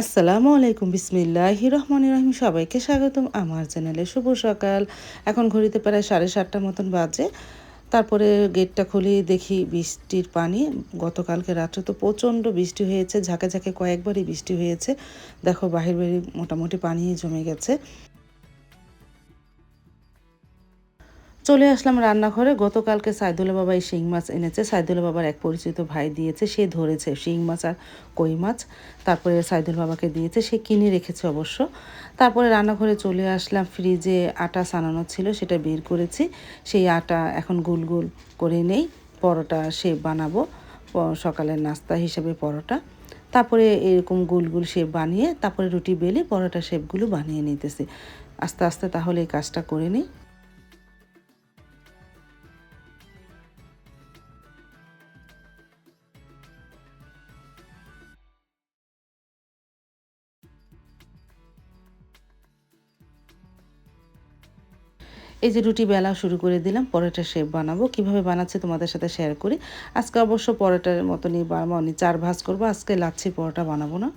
আসসালামু আলাইকুম বিসমিল্লাহির রহমানির রহিম সবাইকে স্বাগতম আমার চ্যানেলে শুভ সকাল। এখন ঘড়িতে প্রায় 7:30 মতন বাজে। তারপরে গেটটা খুলি দেখি বৃষ্টির পানি। গতকালকে রাত্রে তো প্রচণ্ড বৃষ্টি হয়েছে, ঝাঁকে ঝাঁকে কয়েকবারই বৃষ্টি হয়েছে। দেখো বাহির বাহির মোটামুটি পানি জমে গেছে। চলে আসলাম রান্নাঘরে। গতকালকে সাইদুলের বাবা এই শিং মাছ এনেছে। সাইদুলের বাবার এক পরিচিত ভাই দিয়েছে, সে ধরেছে শিং মাছ আর কই মাছ। তারপরে সাইদুল বাবাকে দিয়েছে, সে কিনে রেখেছে অবশ্য। তারপরে রান্নাঘরে চলে আসলাম, ফ্রিজে আটা সানানো ছিল সেটা বের করেছি। সেই আটা এখন গোল গোল করে নেই, পরোটা শেপ বানাবো, সকালের নাস্তা হিসেবে পরোটা। তারপরে এরকম গোল গোল শেপ বানিয়ে তারপরে রুটি বেলে পরোটা শেপগুলো বানিয়ে নিতেছি। আস্তে আস্তে তাহলে এই কাজটা করে নিই। এই যে রুটি বেলা শুরু করে দিলাম, পরোটা শেপ বানাবো। কিভাবে বানাচ্ছি তোমাদের সাথে শেয়ার করি। আজকে অবশ্য পরোটার মতনই মানে 4 ভাঁজ করবো, আজকে লাচ্ছি পরোটা বানাবো না।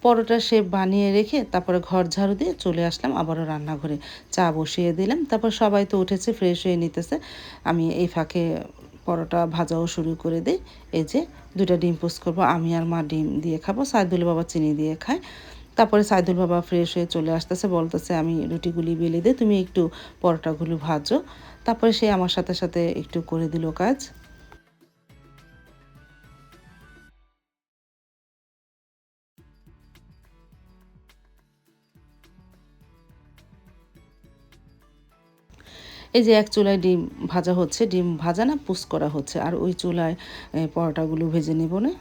পরোটার শেপ বানিয়ে রেখে তারপরে ঘর ঝাড়ু দিয়ে চলে আসলাম আবারও রান্নাঘরে। চা বসিয়ে দিলাম, তারপর সবাই তো উঠেছে, ফ্রেশ হয়ে নিতেছে। আমি এই ফাঁকে পরোটা ভাজাও শুরু করে দিই। এই যে 2টা ডিম পোস্ট করবো, আমি আর মা ডিম দিয়ে খাবো, সাইদুল বাবা চিনি দিয়ে খায়। তারপরে সাইদুল বাবা ফ্রেশ হয়ে চলে আসতেছে, বলতেছে আমি রুটিগুলি বেলে দে, তুমি একটু পরোটাগুলো ভাজো। তারপরে সে আমার সাথে সাথে একটু করে দিল কাজ। এই যে এক চুলায় ডিম ভাজা হচ্ছে, ডিম ভাজা না পোস্ট করা হচ্ছে, আর ওই চুলায় পরোটাগুলো ভেজে নেব না।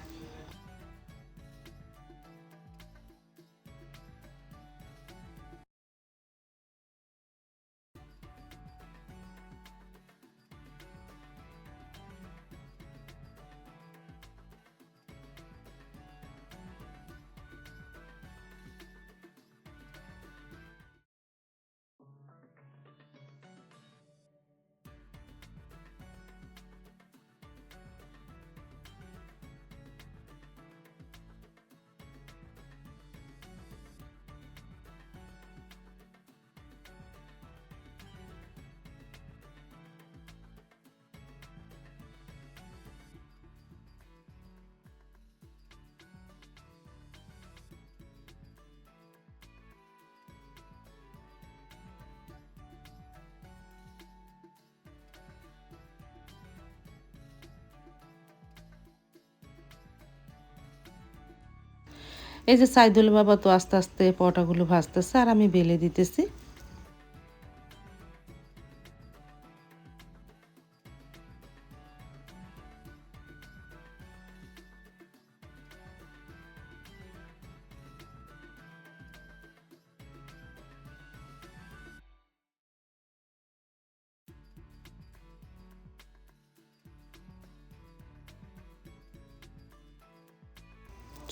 এই যে সাইদুল বাবা তো আস্তে আস্তে পরোটাগুলো ভাজতেছে আর আমি বেলে দিতেছি।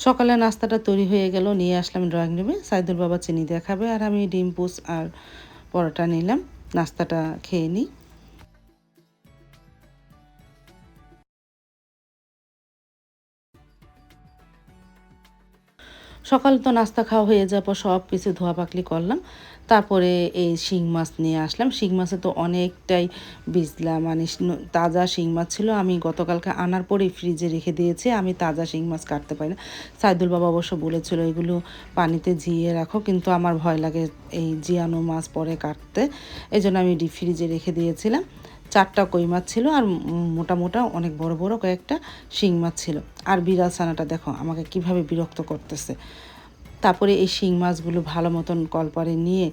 সকালে নাস্তাটা তৈরি হয়ে গেল, নিয়ে আসলাম ড্রয়িং রুমে। সাইদুল বাবা চিনি দিয়ে খাবে আর আমি ডিম পোস্ট আর পরোটা নিলাম, নাস্তাটা খেয়ে নিই। সকালে তো নাস্তা খাওয়া হয়ে যাওয়ার পর সব কিছু ধোয়াপাকলি করলাম। তারপরে এই শিং মাছ নিয়ে আসলাম। শিং মাছে তো অনেকটাই ভিজলাম, মানে তাজা শিং মাছ ছিল। আমি গতকালকে আনার পরেই ফ্রিজে রেখে দিয়েছি, আমি তাজা শিং মাছ কাটতে পারি না। সাইদুল বাবা অবশ্য বলেছিল এগুলো পানিতে জিয়ে রাখো, কিন্তু আমার ভয় লাগে এই জিয়ানো মাছ পরে কাটতে, এই জন্য আমি ডিপ ফ্রিজে রেখে দিয়েছিলাম। 4টা কই মাছ ছিল আর মোটা মোটা অনেক বড় বড় কয়েকটা শিং মাছ ছিল। আর বিড়াল ছানাটা দেখো আমাকে কিভাবে বিরক্ত করতেছে। তারপরে এই শিং মাছগুলো ভালো মতন কলপারে নিয়ে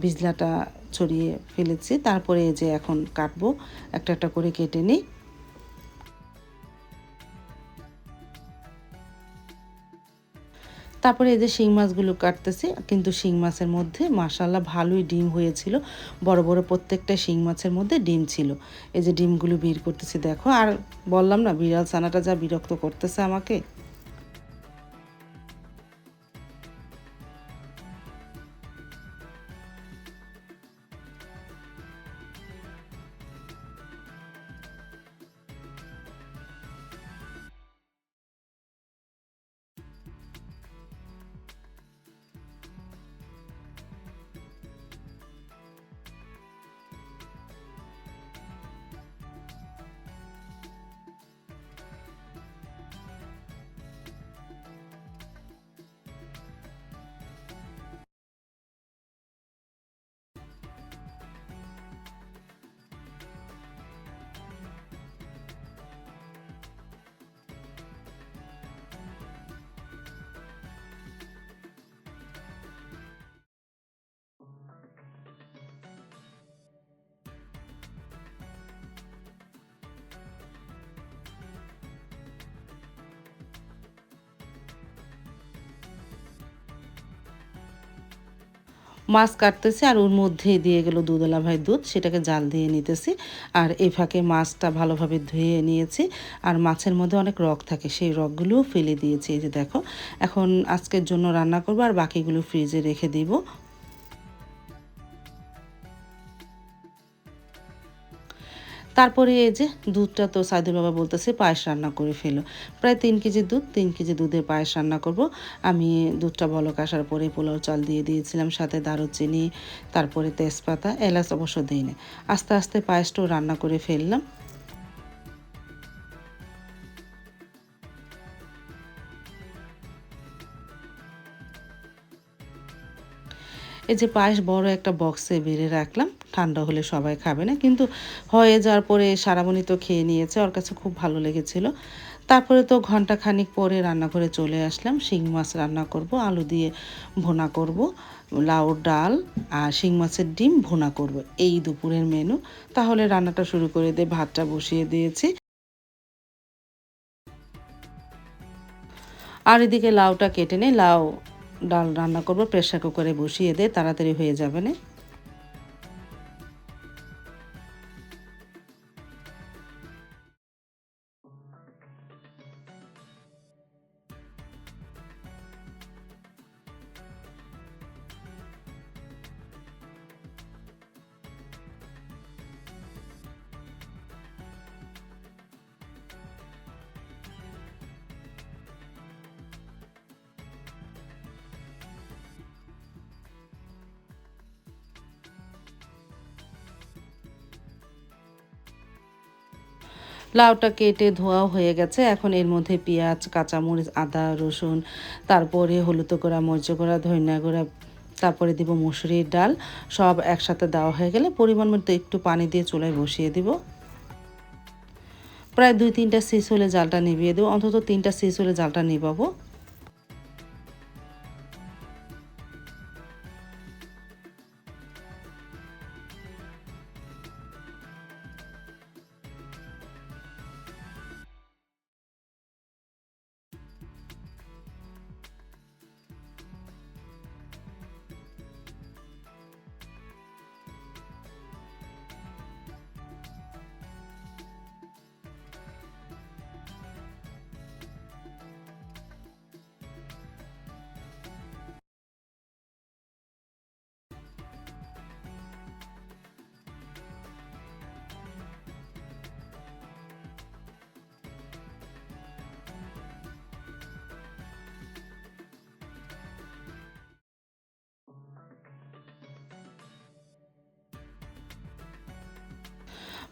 বিজলাটা ছড়িয়ে ফেলেছি। তারপরে এই যে এখন কাটবো, একটা একটা করে কেটে নিই। তারপরে এই যে শিং মাছগুলো কাটতেছি, কিন্তু শিং মাছের মধ্যে মাশাআল্লাহ ভালোই ডিম হয়েছিল। বড় বড় প্রত্যেকটা শিং মাছের মধ্যে ডিম ছিল। এই যে ডিমগুলো বের করতেছি দেখো। আর বললাম না বিড়াল ছানাটা যা বিরক্ত করতেছে আমাকে। মাছ কাটতেছি আর ওর মধ্যে দিয়ে গেল দুধওয়ালা ভাই দুধ, সেটাকে জাল দিয়ে নিতেছি। আর এই ফাঁকে মাছটা ভালোভাবে ধুয়ে নিয়েছি। আর মাছের মধ্যে অনেক রগ থাকে, সেই রগগুলোও ফেলে দিয়েছি। এই যে দেখো, এখন আজকের জন্য রান্না করবো আর বাকিগুলো ফ্রিজে রেখে দিব। তারপরে এই যে দুধটা তো সাইদুল বাবা বলতেছে পায়েস রান্না করে ফেলো। প্রায় 3 কেজি দুধ, 3 কেজি দুধের পায়েস রান্না করব। আমি দুধটা বলক আসার পরে পোলাও চাল দিয়ে দিয়েছিলাম, সাথে দারুচিনি, তারপরে তেজপাতা, এলাচ অবশ্য দিইনি। আস্তে আস্তে পায়েসটাও রান্না করে ফেললাম। এই যে পায়েস বড় একটা বক্সে বেড়ে রাখলাম, ঠান্ডা হলে সবাই খাবে না, কিন্তু হয়ে যাওয়ার পরে সারামণি তো খেয়ে নিয়েছে, ওর কাছে খুব ভালো লেগেছিল। তারপরে তো ঘন্টা খানিক পরে রান্নাঘরে চলে আসলাম। শিং মাছ রান্না করব, আলু দিয়ে ভুনা করব, লাউ ডাল আর শিং মাছের ডিম ভুনা করব, এই দুপুরের মেনু। তাহলে রান্নাটা শুরু করে দিয়ে ভাতটা বসিয়ে দিয়েছি। আর এদিকে লাউটা কেটে নেই, লাউ ডাল রান্না করব, প্রেসার কুকারে বসিয়ে দিয়ে তাড়াতাড়ি হয়ে যাবে না। লাউটা কেটে ধোয়াও হয়ে গেছে। এখন এর মধ্যে পেঁয়াজ, কাঁচামরিচ, আদা, রসুন, তারপরে হলুদ গুঁড়া, মরিচ গুঁড়া, ধনিয়া গুঁড়া, তারপরে দিব মসুরির ডাল। সব একসাথে দেওয়া হয়ে গেলে পরিমাণ মতো একটু পানি দিয়ে চুলায় বসিয়ে দিব। প্রায় 2-3টা সিস হলে জালটা নিভিয়ে দেবো, অন্তত 3টা সিস হলে জালটা নিভাবো।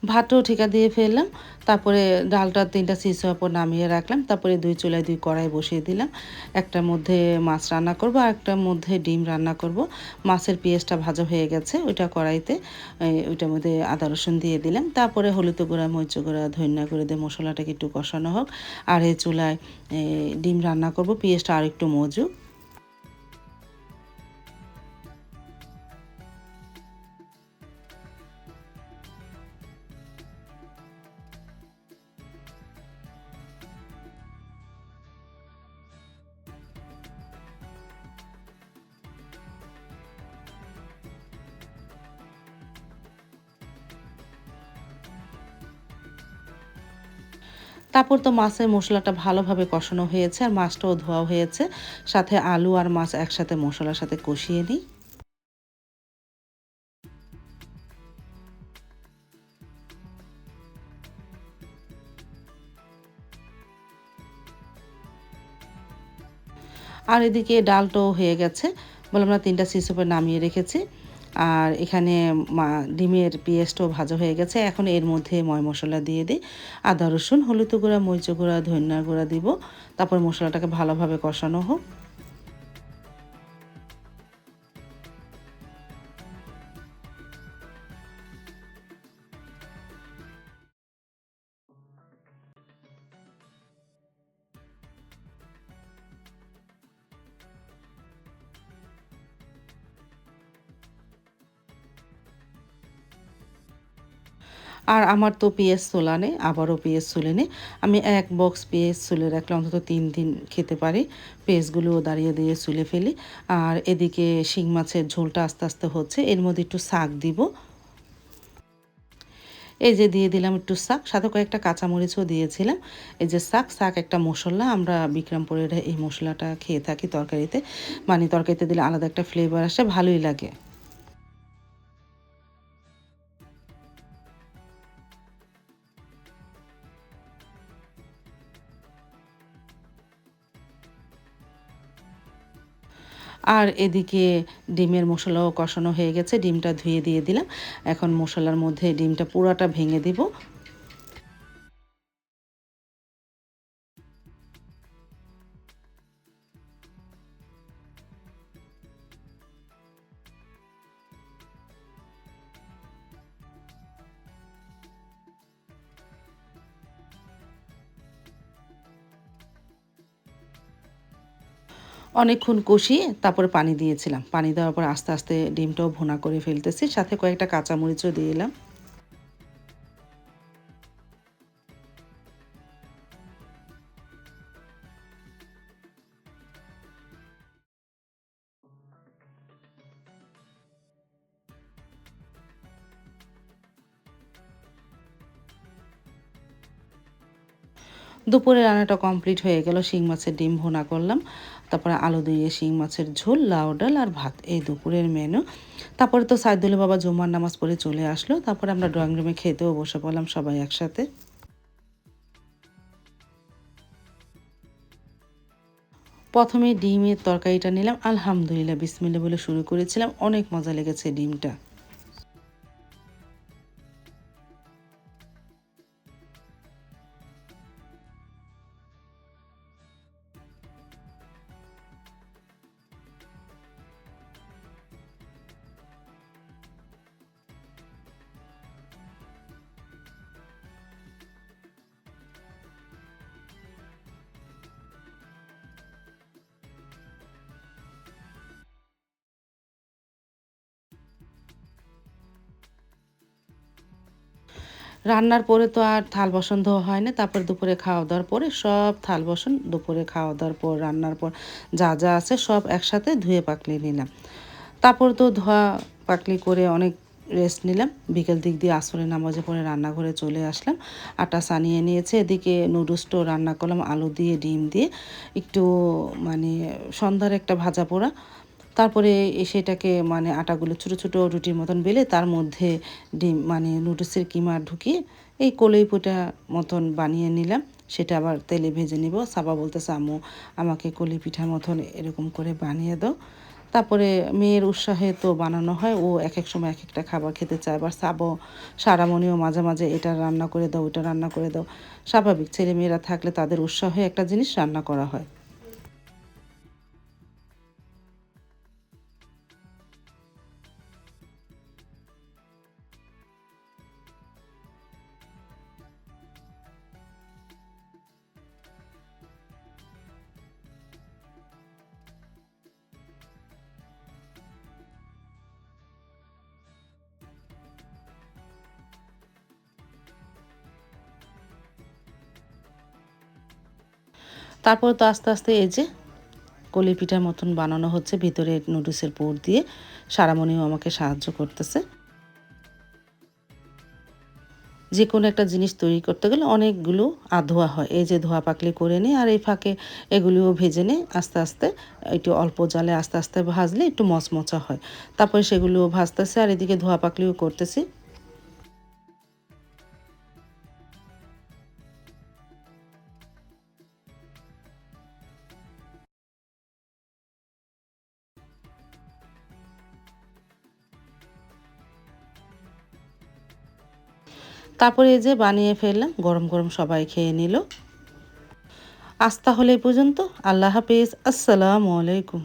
ভাতও ঠিকা দিয়ে ফেললাম। তারপরে ডালটা ৩ টা সিজ হওয়ার পর নামিয়ে রাখলাম। তারপরে ২ চুলায় ২ কড়াই বসিয়ে দিলাম। একটার মধ্যে মাছ রান্না করব, আরেকটার মধ্যে ডিম রান্না করব। মাছের পেঁয়াজটা ভাজা হয়ে গেছে ওইটা কড়াইতে, ওইটার মধ্যে আদা রসুন দিয়ে দিলাম। তারপরে হলুদ গুঁড়া, মরিচ গুঁড়া, ধনিয়া গুঁড়া দিয়ে মশলাটাকে একটু কষানো হোক। আর এই চুলায় ডিম রান্না করব, পেঁয়াজটা আরেকটু মজুক। তারপর তো মাছের মশলাটা ভালোভাবে কষানো হয়েছে আর মাছটাও ধোয়া হয়েছে। সাথে আলু আর মাছ একসাথে মশলার সাথে কষিয়ে নিই। আর এদিকে ডালটাও হয়ে গেছে। বললাম না ৩ টা সিসুপে নামিয়ে রেখেছি। আর এখানে মা ডিমের পেঁয়াজটাও ভাজা হয়ে গেছে। এখন এর মধ্যে মশলা দিয়ে দিই। আদা, রসুন, হলুদ গুঁড়া, মরিচ গুঁড়া, ধনিয়ার গুঁড়া দিব। তারপর মশলাটাকে ভালোভাবে কষানো হোক। আর আমার তো পেঁয়াজ সোলা নেই, আবারও পেঁয়াজ ছুলে নিই। আমি ১ বক্স পেঁয়াজ ছুলে রাখলে অন্তত ৩ দিন খেতে পারি। পেঁয়াজগুলোও দাঁড়িয়ে দিয়ে ছুলে ফেলি। আর এদিকে শিং মাছের ঝোলটা আস্তে, আস্তে হচ্ছে। এর মধ্যে একটু শাক দিব। এই যে দিয়ে দিলাম একটু শাক, সাথে কয়েকটা কাঁচামরিচও দিয়েছিলাম। এই যে শাক একটা মসলা, আমরা বিক্রমপুরের এই মসলাটা খেয়ে থাকি তরকারিতে। মানে তরকারিতে দিলে আলাদা একটা ফ্লেভার আসে, ভালোই লাগে। আর এদিকে ডিমের মশলাও কষানো হয়ে গেছে। ডিমটা ধুয়ে দিয়ে দিলাম। এখন মশলার মধ্যে ডিমটা পুরাটা ভেঙে দিব। অনেকক্ষণ কষিয়ে তারপরে পানি দিয়েছিলাম। পানি দেওয়ার পর আস্তে, আস্তে ডিমটাও ভুনা করে ফেলতেছি। সাথে কয়েকটা কাঁচামরিচও দিয়ে দিলাম। দুপুরে রান্নাটা কমপ্লিট হয়ে গেল। শিং মাছের ডিম ভুনা করলাম। তারপরে আলু দিয়ে শিং মাছের ঝোল, লাউ ডাল আর ভাত। এই দুপুরের মেনু। তারপরে তো সাইদুলের বাবা জুম্মার নামাজ পড়ে চলে আসলো। তারপরে আমরা ড্রয়িং রুমে খেতেও বসে পড়লাম সবাই একসাথে। প্রথমে ডিমের তরকারিটা নিলাম। আলহামদুলিল্লাহ বিসমিল্লাহ বলে শুরু করেছিলাম। অনেক মজা লেগেছে ডিমটা। রান্নার পরে তো আর থাল বাসন ধোয়া হয় না। তারপর দুপুরে খাওয়া-দাওয়ার পরে সব থাল বাসন দুপুরে খাওয়া-দাওয়ার পর, রান্নার পর যা আছে সব একসাথে ধুয়ে পাকলিয়ে নিলাম। তারপর তো ধোয়া পাকলি করে অনেক রেস্ট নিলাম। বিকেল দিক দিয়ে আসরের নামাজে পড়ে রান্নাঘরে চলে আসলাম। আটা সানিয়ে নিয়েছে। এদিকে নুডলসটাও রান্না করলাম আলু দিয়ে, ডিম দিয়ে। একটু মানে সন্ধ্যার একটা ভাজা পোড়া। তারপরে সেটাকে মানে আটাগুলো ছোট, ছোট রুটির মতন বেলে তার মধ্যে ডিম মানে নুডলসের কিমা ঢুকিয়ে এই কলই পোঁটা মতন বানিয়ে নিলাম। সেটা আবার তেলে ভেজে নিব। সাবা বলতেছে, "আম্মু আমাকে কলি পিঠার মতন এরকম করে বানিয়ে দাও।" তারপরে মেয়ের উৎসাহে তো বানানো হয়, ও একেক সময় একেকটা খাবার খেতে চায়। আবার সারামণিও মাঝে, মাঝে এটা রান্না করে দাও, ওটা রান্না করে দাও। স্বাভাবিক ছেলেমেয়েরা থাকলে তাদের উৎসাহে একটা জিনিস রান্না করা হয়। তারপর তো আস্তে, আস্তে এই যে কলি পিঠার মতন বানানো হচ্ছে ভিতরে নুডলসের পুর দিয়ে। সারামণিও আমাকে সাহায্য করতেছে। যেকোনো একটা জিনিস তৈরি করতে গেলে অনেকগুলো ধোয়া হয়। এই যে ধোয়া পাকলি করে নিই আর এই ফাঁকে এগুলিও ভেজে নিই আস্তে, আস্তে। একটু অল্প জালে আস্তে, আস্তে ভাজলে একটু মচমচা হয়। তারপরে সেগুলোও ভাজতেছি আর এদিকে ধোয়া পাকলিও করতেছি। তারপরে এই যে বানিয়ে ফেললাম। গরম, গরম সবাই খেয়ে নিল। আজ তাহলে এই পর্যন্ত। আল্লাহ হাফেজ। আসসালামু আলাইকুম।